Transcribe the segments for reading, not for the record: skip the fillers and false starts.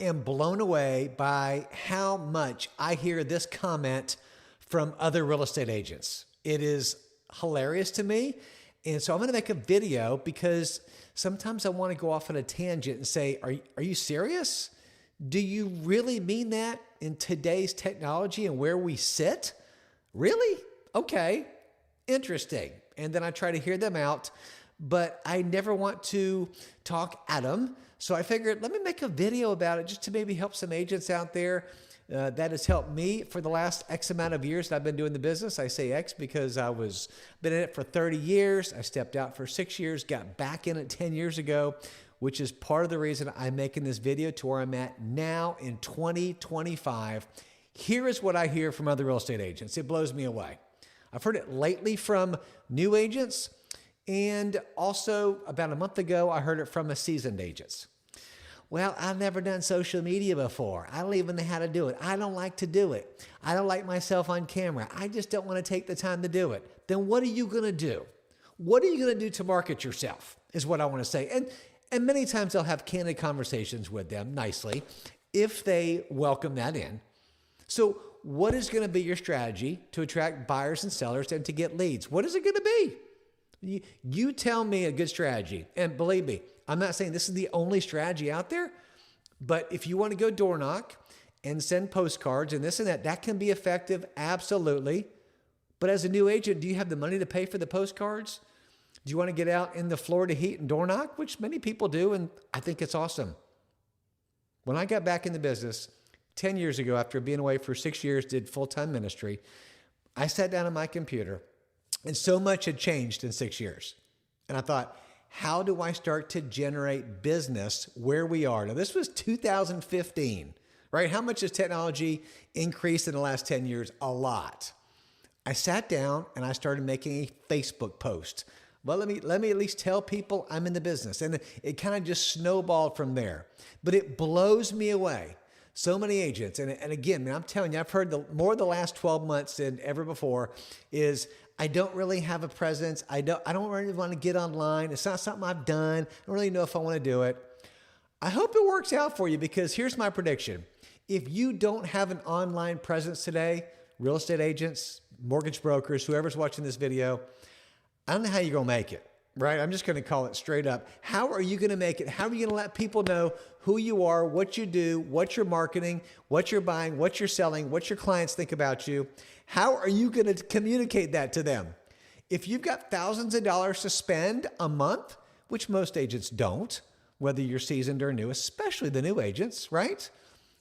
am blown away by how much I hear this comment from other real estate agents. It is hilarious to me. And so I'm going to make a video because sometimes I want to go off on a tangent and say, are you serious? Do you really mean that in today's technology and where we sit? Really? Okay, interesting. And then I try to hear them out, but I never want to talk at them. So I figured, let me make a video about it just to maybe help some agents out there. That has helped me for the last X amount of years that I've been doing the business. I say X because been in it for 30 years. I stepped out for 6 years, got back in it 10 years ago, which is part of the reason I'm making this video to where I'm at now in 2025. Here is what I hear from other real estate agents. It blows me away. I've heard it lately from new agents, and also about a month ago, I heard it from seasoned agents. Well, I've never done social media before. I don't even know how to do it. I don't like to do it. I don't like myself on camera. I just don't want to take the time to do it. Then what are you going to do? What are you going to do to market yourself is what I want to say. And many times I'll have candid conversations with them nicely if they welcome that in. So what is going to be your strategy to attract buyers and sellers and to get leads? What is it going to be? You tell me a good strategy. And believe me, I'm not saying this is the only strategy out there, but if you want to go door knock and send postcards and this and that, that can be effective, absolutely. But as a new agent, do you have the money to pay for the postcards? Do you want to get out in the Florida heat and door knock, which many people do, and I think it's awesome. When I got back in the business 10 years ago, after being away for 6 years, did full-time ministry, I sat down on my computer, and so much had changed in 6 years. And I thought, how do I start to generate business where we are? Now, this was 2015, right? How much has technology increased in the last 10 years? A lot. I sat down and I started making a Facebook post. Well, let me at least tell people I'm in the business. And it kind of just snowballed from there. But it blows me away. So many agents, and again, man, I'm telling you, I've heard more the last 12 months than ever before is I don't really have a presence. I don't really want to get online. It's not something I've done. I don't really know if I want to do it. I hope it works out for you because here's my prediction. If you don't have an online presence today, real estate agents, mortgage brokers, whoever's watching this video, I don't know how you're going to make it, right? I'm just going to call it straight up. How are you going to make it? How are you going to let people know who you are, what you do, what you're marketing, what you're buying, what you're selling, what your clients think about you? How are you going to communicate that to them? If you've got thousands of dollars to spend a month, which most agents don't, whether you're seasoned or new, especially the new agents, right?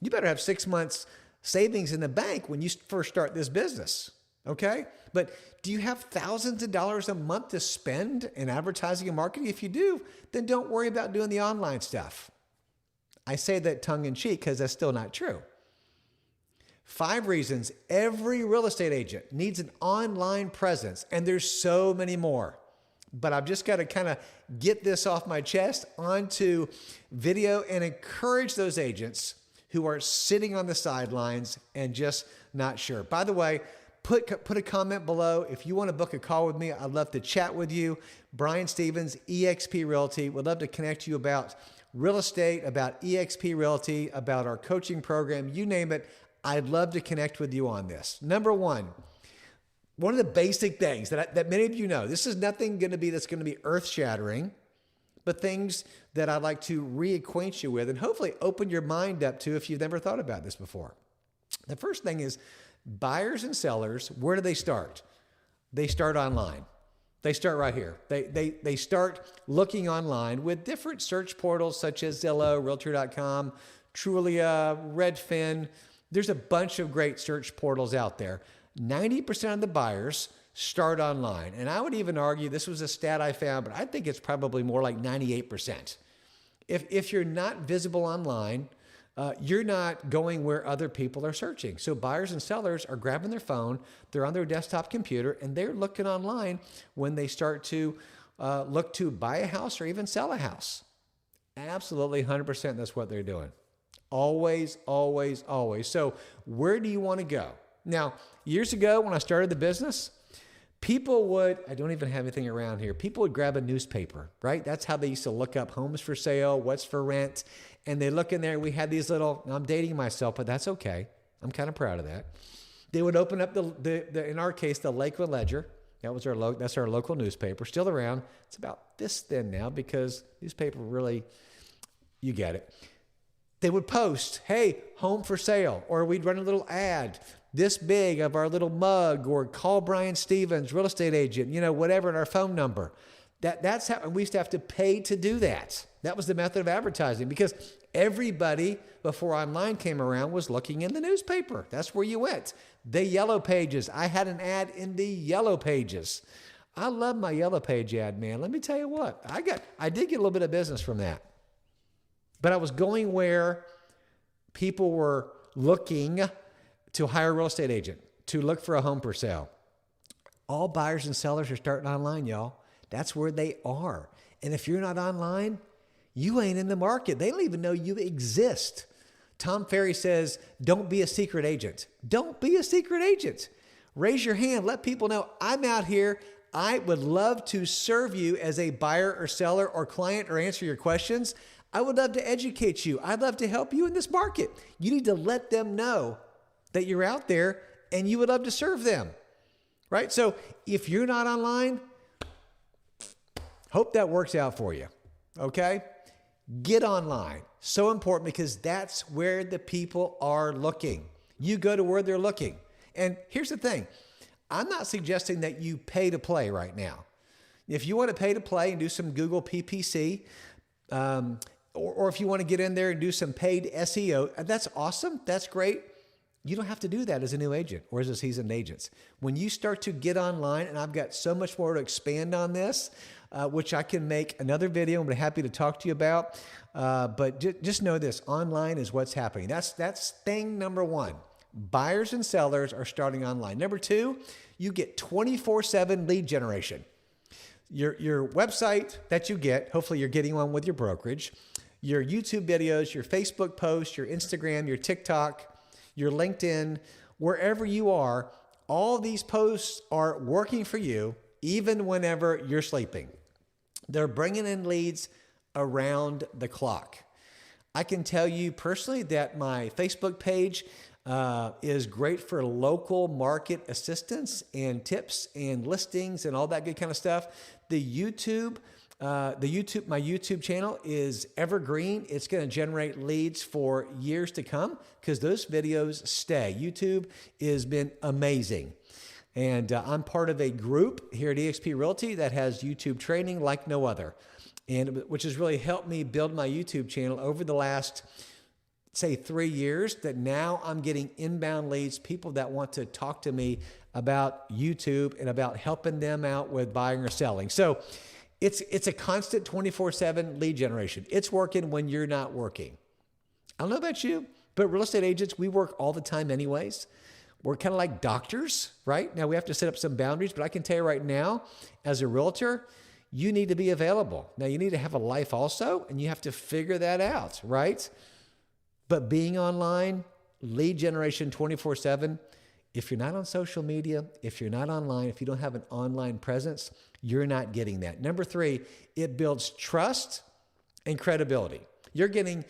You better have 6 months savings in the bank when you first start this business, okay? But do you have thousands of dollars a month to spend in advertising and marketing? If you do, then don't worry about doing the online stuff. I say that tongue in cheek because that's still not true. 5 reasons every real estate agent needs an online presence, and there's so many more. But I've just got to kind of get this off my chest onto video and encourage those agents who are sitting on the sidelines and just not sure. By the way, put a comment below. If you want to book a call with me, I'd love to chat with you. Brian Stevens, eXp Realty. Would love to connect you about real estate, about eXp Realty, about our coaching program, you name it. I'd love to connect with you on this. Number one of the basic things that many of you know, this is nothing that's going to be earth-shattering, but things that I'd like to reacquaint you with and hopefully open your mind up to if you've never thought about this before. The first thing is buyers and sellers, where do they start? They start online. They start right here. They start looking online with different search portals such as Zillow, Realtor.com, Trulia, Redfin. There's a bunch of great search portals out there. 90% of the buyers start online. And I would even argue, this was a stat I found, but I think it's probably more like 98%. If you're not visible online, you're not going where other people are searching. So buyers and sellers are grabbing their phone, they're on their desktop computer, and they're looking online when they start to look to buy a house or even sell a house. Absolutely 100% that's what they're doing. Always, always, always. So where do you want to go? Now, years ago when I started the business, I don't even have anything around here. People would grab a newspaper, right? That's how they used to look up homes for sale, what's for rent. and they look in there. We had these little, I'm dating myself, but that's okay. I'm kind of proud of that. They would open up in our case, the Lakeland Ledger. That's our local newspaper, still around. It's about this thin now because newspaper really, you get it. They would post, hey, home for sale, or we'd run a little ad this big of our little mug, or call Brian Stevens, real estate agent, whatever, and our phone number. That's how, and we used to have to pay to do that. That was the method of advertising, because everybody before online came around was looking in the newspaper. That's where you went. The yellow pages. I had an ad in the yellow pages. I love my yellow page ad, man. Let me tell you what, I did get a little bit of business from that. But I was going where people were looking to hire a real estate agent, to look for a home for sale. All buyers and sellers are starting online, y'all. That's where they are. And if you're not online, you ain't in the market. They don't even know you exist. Tom Ferry says, don't be a secret agent. Don't be a secret agent. Raise your hand. Let people know I'm out here. I would love to serve you as a buyer or seller or client or answer your questions. I would love to educate you. I'd love to help you in this market. You need to let them know that you're out there and you would love to serve them, right? So if you're not online, hope that works out for you, okay? Get online. So important, because that's where the people are looking. You go to where they're looking. And here's the thing. I'm not suggesting that you pay to play right now. If you want to pay to play and do some Google PPC, or if you want to get in there and do some paid SEO, that's awesome. That's great. You don't have to do that as a new agent or as a seasoned agent. When you start to get online, and I've got so much more to expand on this, which I can make another video. I'm happy to talk to you about. But just know this, online is what's happening. That's thing number one. Buyers and sellers are starting online. Number two, you get 24/7 lead generation. Your website that you get, hopefully you're getting one with your brokerage, your YouTube videos, your Facebook posts, your Instagram, your TikTok, your LinkedIn, wherever you are, all these posts are working for you even whenever you're sleeping. They're bringing in leads around the clock. I can tell you personally that my Facebook page is great for local market assistance and tips and listings and all that good kind of stuff. My YouTube channel is evergreen. It's going to generate leads for years to come because those videos stay. YouTube has been amazing. And I'm part of a group here at eXp Realty that has YouTube training like no other, and which has really helped me build my YouTube channel over the last, say, 3 years, that now I'm getting inbound leads, people that want to talk to me about YouTube and about helping them out with buying or selling. So it's a constant 24/7 lead generation. It's working when you're not working. I don't know about you, but real estate agents, we work all the time anyways. We're kind of like doctors, right? Now we have to set up some boundaries, but I can tell you right now, as a realtor, you need to be available. Now you need to have a life also, and you have to figure that out, right? But being online, lead generation 24/7, if you're not on social media, if you're not online, if you don't have an online presence, you're not getting that. Number three, it builds trust and credibility. You're getting,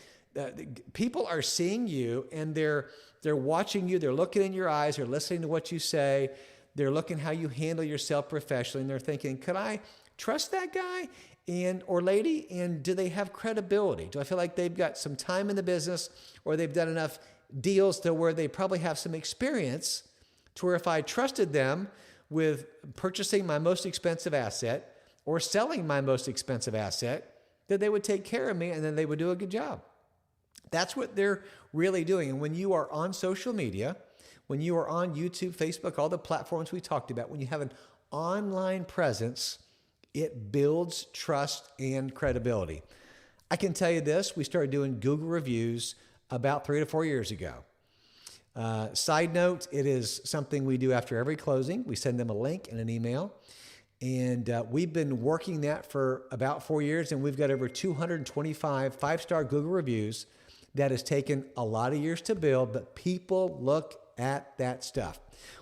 people are seeing you, and they're watching you. They're looking in your eyes. They're listening to what you say. They're looking how you handle yourself professionally, and they're thinking, could I trust that guy or lady? And do they have credibility? Do I feel like they've got some time in the business, or they've done enough deals to where they probably have some experience to where if I trusted them with purchasing my most expensive asset or selling my most expensive asset, that they would take care of me and then they would do a good job. That's what they're really doing. And when you are on social media, when you are on YouTube, Facebook, all the platforms we talked about, when you have an online presence, it builds trust and credibility. I can tell you this, we started doing Google reviews about 3 to 4 years ago. Side note, it is something we do after every closing. We send them a link and an email. And we've been working that for about 4 years, and we've got over 225 five-star Google reviews. That has taken a lot of years to build, but people look at that stuff.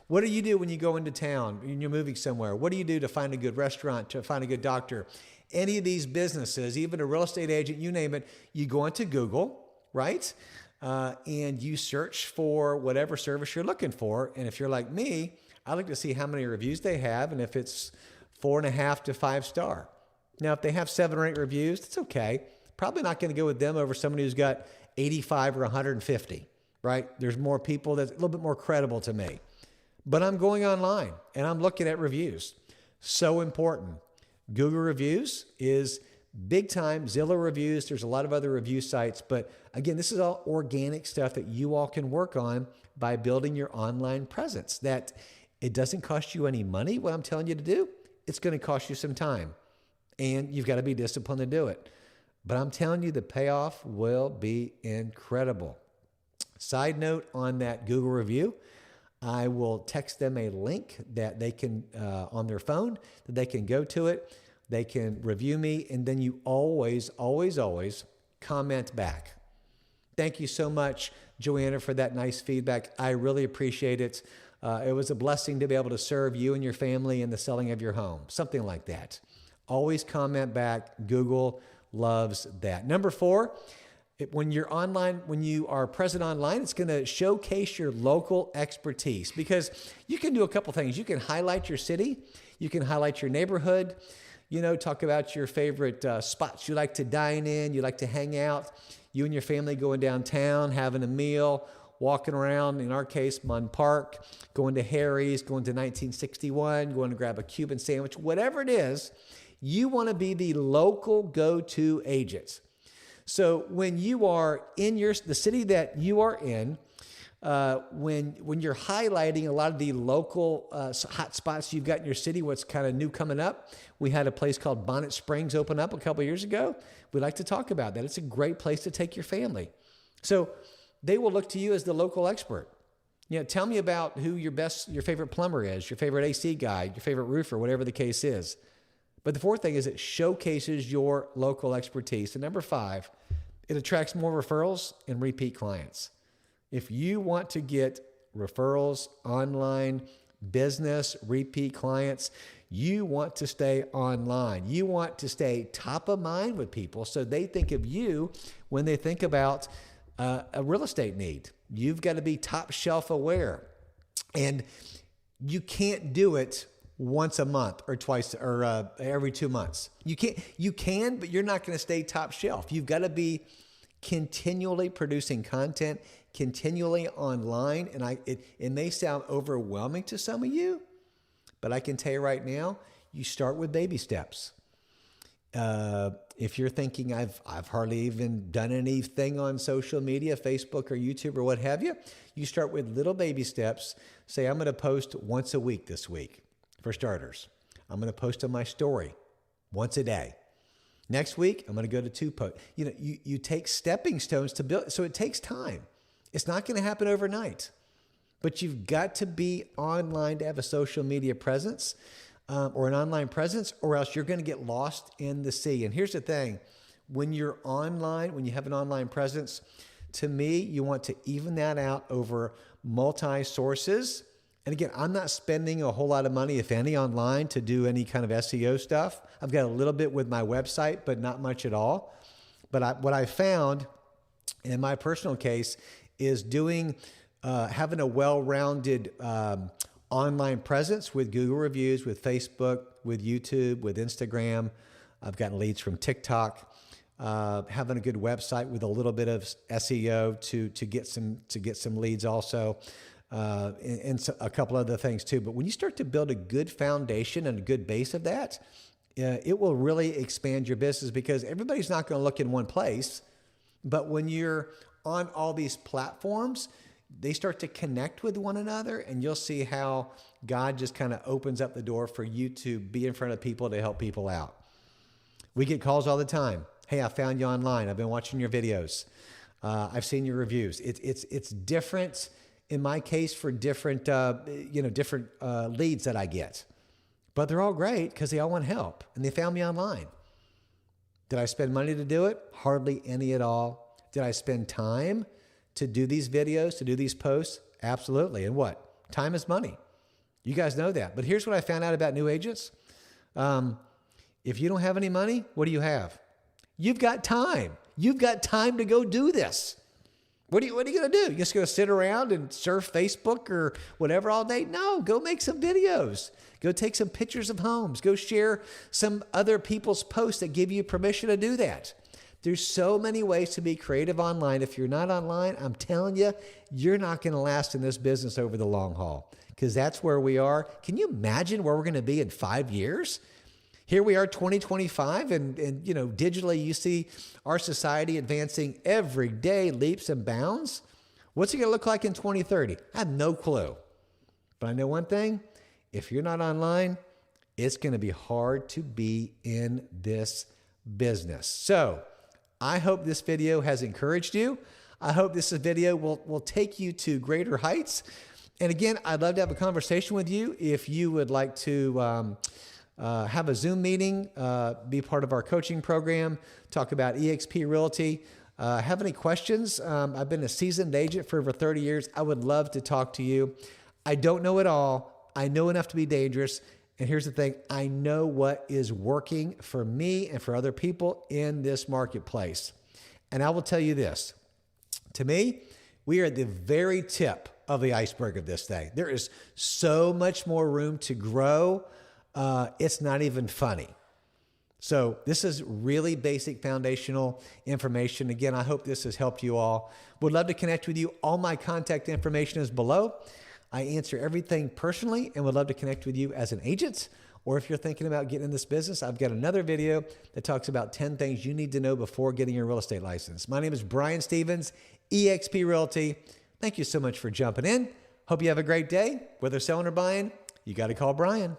What do you do when you go into town and you're moving somewhere? What do you do to find a good restaurant, to find a good doctor? Any of these businesses, even a real estate agent, you name it, you go into Google right? And you search for whatever service you're looking for. And if you're like me, I like to see how many reviews they have and if it's 4.5 to 5 star. Now, if they have 7 or 8 reviews, it's okay. Probably not going to go with them over somebody who's got 85 or 150, right? There's more people that's a little bit more credible to me. But I'm going online and I'm looking at reviews. So important. Google reviews is big time. Zillow reviews. There's a lot of other review sites. But again, this is all organic stuff that you all can work on by building your online presence. That it doesn't cost you any money, what I'm telling you to do. It's going to cost you some time. And you've got to be disciplined to do it. But I'm telling you, the payoff will be incredible. Side note on that Google review, I will text them a link that they can, on their phone, that they can go to it. They can review me, and then you always, always, always comment back. Thank you so much, Joanna, for that nice feedback. I really appreciate it. It was a blessing to be able to serve you and your family in the selling of your home, something like that. Always comment back. Google loves that. Number 4, when you're online, when you are present online, it's going to showcase your local expertise because you can do a couple things. You can highlight your city. You can highlight your neighborhood. Talk about your favorite spots you like to dine in, you like to hang out. You and your family going downtown, having a meal, walking around, in our case, Munn Park, going to Harry's, going to 1961, going to grab a Cuban sandwich, whatever it is, you want to be the local go-to agent. So when you are in the city that you are in, when you're highlighting a lot of the local hot spots you've got in your city, what's kind of new coming up, we had a place called Bonnet Springs open up a couple of years ago. We'd like to talk about that. It's a great place to take your family. So they will look to you as the local expert. Tell me about who your favorite plumber is, your favorite AC guy, your favorite roofer, whatever the case is. But the 4th thing is it showcases your local expertise. And number 5, it attracts more referrals and repeat clients. If you want to get referrals, online, business, repeat clients, you want to stay online. You want to stay top of mind with people so they think of you when they think about a real estate need. You've got to be top shelf aware. And you can't do it once a month or twice or every 2 months. You can, but you're not going to stay top shelf. You've got to be continually producing content, continually online. And it may sound overwhelming to some of you, but I can tell you right now, you start with baby steps. If you're thinking I've hardly even done anything on social media, Facebook or YouTube or what have you, you start with little baby steps. Say, I'm going to post once a week this week. For starters, I'm going to post on my story once a day. Next week, I'm going to go to 2 posts. You take stepping stones to build. So it takes time. It's not going to happen overnight, but you've got to be online to have a social media presence or an online presence, or else you're going to get lost in the sea. And here's the thing. When you're online, when you have an online presence, to me, you want to even that out over multi-sources. And again, I'm not spending a whole lot of money, if any, online to do any kind of SEO stuff. I've got a little bit with my website, but not much at all. But what I found in my personal case is having a well-rounded online presence with Google reviews, with Facebook, with YouTube, with Instagram. I've gotten leads from TikTok. Having a good website with a little bit of SEO to get some leads also. And so a couple other things too. But when you start to build a good foundation and a good base of that, it will really expand your business because everybody's not going to look in one place. But when you're on all these platforms, they start to connect with one another, and you'll see how God just kind of opens up the door for you to be in front of people to help people out. We get calls all the time. Hey, I found you online. I've been watching your videos. I've seen your reviews. It's different. In my case, for different leads that I get. But they're all great because they all want help and they found me online. Did I spend money to do it? Hardly any at all. Did I spend time to do these videos, to do these posts? Absolutely. And what? Time is money. You guys know that. But here's what I found out about new agents. If you don't have any money, what do you have? You've got time. You've got time to go do this. What are you going to do? You just going to sit around and surf Facebook or whatever all day? No, go make some videos. Go take some pictures of homes. Go share some other people's posts that give you permission to do that. There's so many ways to be creative online. If you're not online, I'm telling you, you're not going to last in this business over the long haul, because that's where we are. Can you imagine where we're going to be in 5 years? Here we are, 2025, and digitally you see our society advancing every day, leaps and bounds. What's it going to look like in 2030? I have no clue. But I know one thing, if you're not online, it's going to be hard to be in this business. So I hope this video has encouraged you. I hope this video will take you to greater heights. And again, I'd love to have a conversation with you. If you would like to have a Zoom meeting, be part of our coaching program, talk about eXp Realty, have any questions? I've been a seasoned agent for over 30 years. I would love to talk to you. I don't know it all. I know enough to be dangerous. And here's the thing, I know what is working for me and for other people in this marketplace. And I will tell you this, to me, we are at the very tip of the iceberg of this thing. There is so much more room to grow. It's not even funny. So this is really basic foundational information. Again, I hope this has helped you all. Would love to connect with you. All my contact information is below. I answer everything personally and would love to connect with you as an agent. Or if you're thinking about getting in this business, I've got another video that talks about 10 things you need to know before getting your real estate license. My name is Brian Stevens, eXp Realty. Thank you so much for jumping in. Hope you have a great day. Whether selling or buying, you got to call Brian.